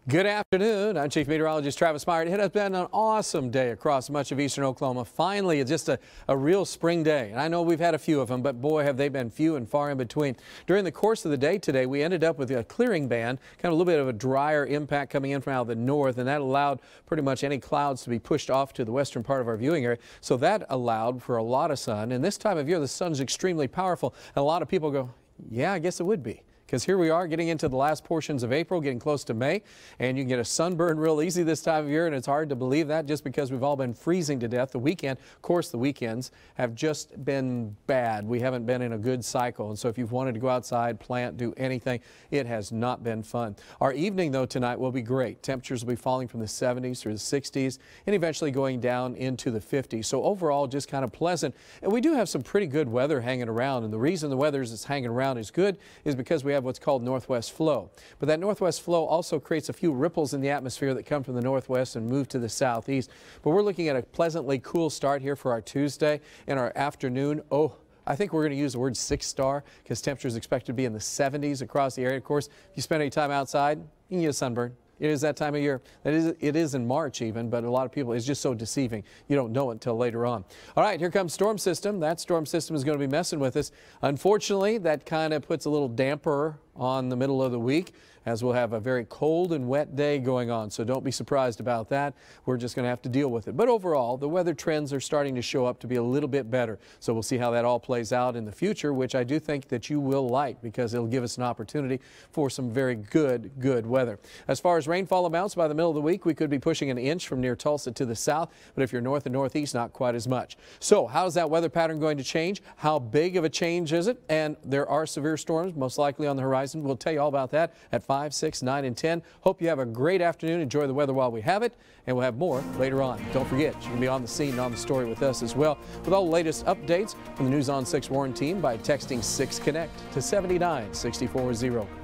Good afternoon. I'm Chief Meteorologist Travis Meyer. It has been an awesome day across much of eastern Oklahoma. Finally, it's just a real spring day. And I know we've had a few of them, but boy, have they been few and far in between. During the course of the day today, we ended up with a clearing band, kind of a little bit of a drier impact coming in from out of the north, and that allowed pretty much any clouds to be pushed off to the western part of our viewing area. So that allowed for a lot of sun. And this time of year, the sun's extremely powerful. And a lot of people go, yeah, I guess it would be. Because here we are getting into the last portions of April, getting close to May, and you can get a sunburn real easy this time of year, and it's hard to believe that just because we've all been freezing to death. The weekend, of course, the weekends have just been bad. We haven't been in a good cycle, and so if you've wanted to go outside, plant, do anything, it has not been fun. Our evening, though, tonight will be great. Temperatures will be falling from the 70s through the 60s and eventually going down into the 50s. So overall, just kind of pleasant. And we do have some pretty good weather hanging around, and the reason the weather is hanging around is good is because we have what's called northwest flow. But that northwest flow also creates a few ripples in the atmosphere that come from the northwest and move to the southeast. But we're looking at a pleasantly cool start here for our Tuesday and our afternoon. I think we're going to use the word 6-star because temperatures expected to be in the 70s across the area. Of course, if you spend any time outside, you can get a sunburn. It is that time of year. It is in March even, but a lot of people, it's just so deceiving. You don't know it until later on. All right, here comes storm system. That storm system is going to be messing with us. Unfortunately, that kind of puts a little damper on the middle of the week as we'll have a very cold and wet day going on. So don't be surprised about that. We're just going to have to deal with it. But overall, the weather trends are starting to show up to be a little bit better. So we'll see how that all plays out in the future, which I do think that you will like because it'll give us an opportunity for some very good weather. As far as rainfall amounts, by the middle of the week, we could be pushing an inch from near Tulsa to the south. But if you're north and northeast, not quite as much. So how's that weather pattern going to change? How big of a change is it? And there are severe storms most likely on the horizon. We'll tell you all about that at 5, 6, 9, and 10. Hope you have a great afternoon. Enjoy the weather while we have it, and we'll have more later on. Don't forget, you can be on the scene and on the story with us as well with all the latest updates from the News on 6 Warren team by texting 6Connect to 79640.